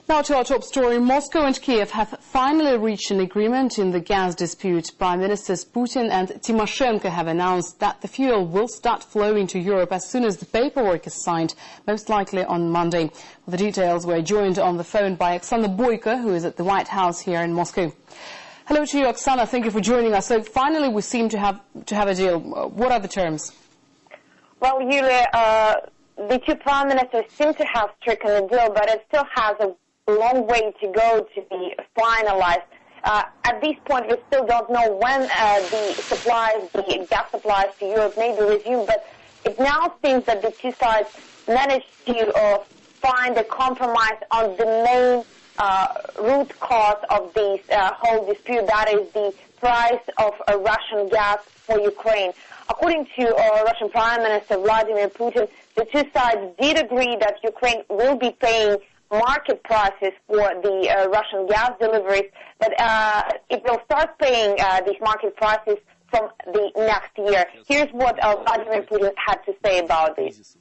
Now to our top story. Moscow and Kiev have finally reached an agreement in the gas dispute. Prime Ministers Putin and Timoshenko have announced that the fuel will start flowing to Europe as soon as the paperwork is signed, most likely on Monday. For the details, we're joined on the phone by Oksana Boyko, who is at the White House here in Moscow. Hello to you, Oksana. Thank you for joining us. So finally we seem to have a deal. What are the terms? Well, Yulia, the two prime ministers seem to have stricken a deal, but it still has a long way to go to be finalized. At this point, we still don't know when the gas supplies to Europe may be resumed, but it now seems that the two sides managed to find a compromise on the main root cause of this whole dispute, that is the price of Russian gas for Ukraine. According to Russian Prime Minister Vladimir Putin, the two sides did agree that Ukraine will be paying market prices for the Russian gas deliveries, but it will start paying these market prices from the next year. Here's what Vladimir Putin had to say about this.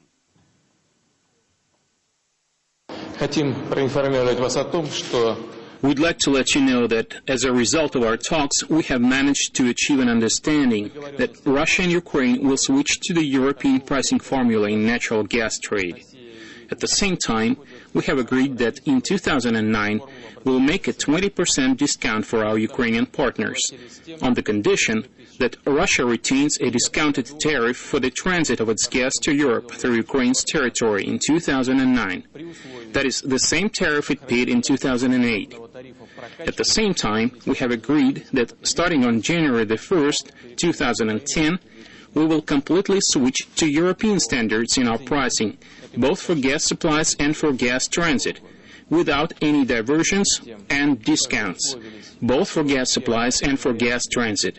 We'd like to let you know that as a result of our talks, we have managed to achieve an understanding that Russia and Ukraine will switch to the European pricing formula in natural gas trade. At the same time, we have agreed that in 2009 we'll make a 20% discount for our Ukrainian partners, on the condition that Russia retains a discounted tariff for the transit of its gas to Europe through Ukraine's territory in 2009. That is the same tariff it paid in 2008. At the same time, we have agreed that starting on January the 1st, 2010, we will completely switch to European standards in our pricing, both for gas supplies and for gas transit, without any diversions and discounts, both for gas supplies and for gas transit.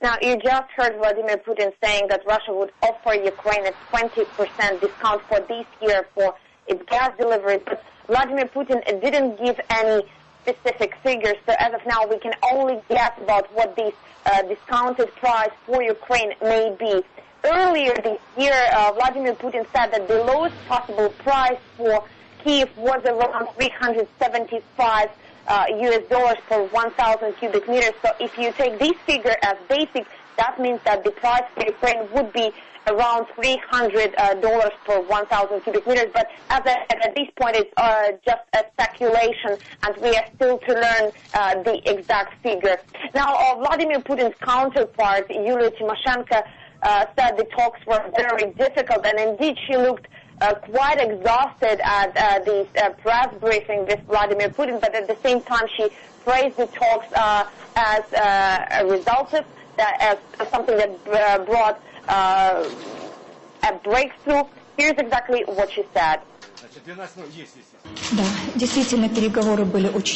Now, you just heard Vladimir Putin saying that Russia would offer Ukraine a 20% discount for this year for its gas deliveries, but Vladimir Putin didn't give any specific figures, so as of now we can only guess about what this discounted price for Ukraine may be. Earlier this year, Vladimir Putin said that the lowest possible price for Kiev was around $375 US per 1,000 cubic meters. So if you take this figure as basic, that means that the price for Ukraine would be around $300 per 1,000 cubic meters. But as at this point, it's just a speculation, and we are still to learn the exact figure. Now, Vladimir Putin's counterpart, Yulia Timoshenko, said the talks were very difficult, and indeed she looked quite exhausted at this press briefing with Vladimir Putin, but at the same time she praised the talks as resultive, as something that brought a breakthrough. Here's exactly what she said.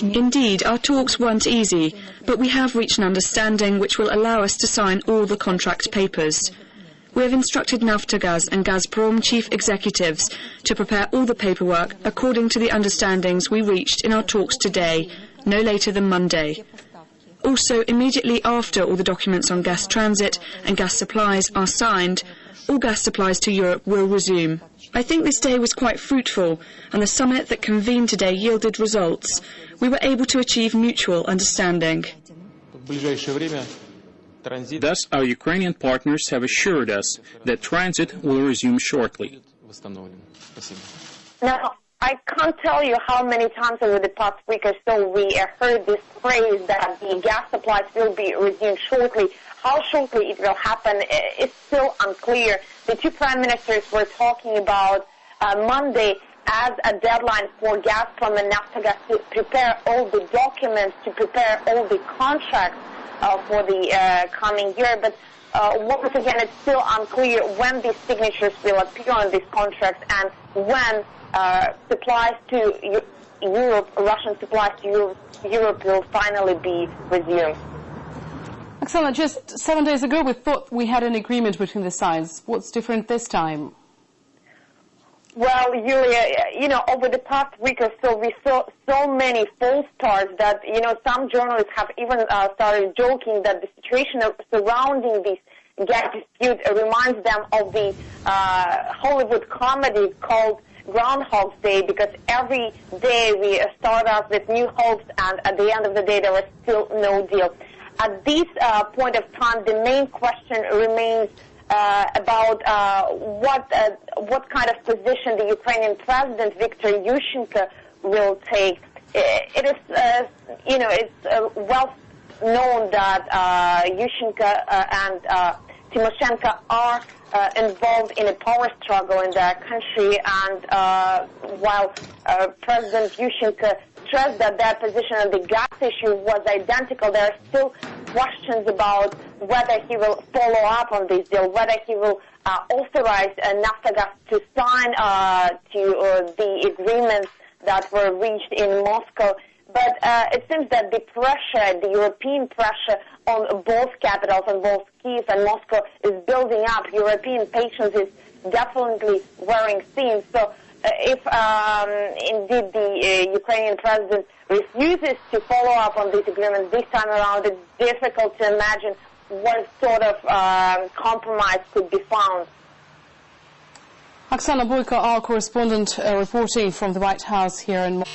Indeed, our talks weren't easy, but we have reached an understanding which will allow us to sign all the contract papers. We have instructed Naftogaz and Gazprom chief executives to prepare all the paperwork according to the understandings we reached in our talks today, no later than Monday. Also, immediately after all the documents on gas transit and gas supplies are signed, all gas supplies to Europe will resume. I think this day was quite fruitful, and the summit that convened today yielded results. We were able to achieve mutual understanding. Thus, our Ukrainian partners have assured us that transit will resume shortly. Now, I can't tell you how many times over the past week or so we heard this phrase that the gas supplies will be resumed shortly. How shortly it will happen is still unclear. The two prime ministers were talking about Monday as a deadline for Gazprom and Naftogaz to prepare all the documents, to prepare all the contracts for the coming year. But once again, it's still unclear when these signatures will appear on these contracts and when supplies to Europe, Russian supplies to Europe will finally be resumed. Oksana, just 7 days ago we thought we had an agreement between the sides. What's different this time? Well, Yulia, over the past week or so, we saw so many false starts that, some journalists have even started joking that the situation surrounding this gas dispute reminds them of the Hollywood comedy called Groundhog's Day, because every day we start off with new hopes, and at the end of the day there was still no deal. At this point of time, the main question remains about what kind of position the Ukrainian President Viktor Yushchenko will take. It is, it's well known that Yushchenko and Timoshenko are involved in a power struggle in their country, and while President Yushchenko stressed that their position on the gas issue was identical, there are still questions about whether he will follow up on this deal, whether he will authorize Naftogaz to sign to the agreements that were reached in Moscow. But it seems that the pressure, the European pressure on both capitals, on both Kiev and Moscow, is building up. European patience is definitely wearing thin. So if indeed the Ukrainian president refuses to follow up on this agreement this time around, it's difficult to imagine what sort of compromise could be found. Oksana Boyko, our correspondent, reporting from the White House here in Moscow.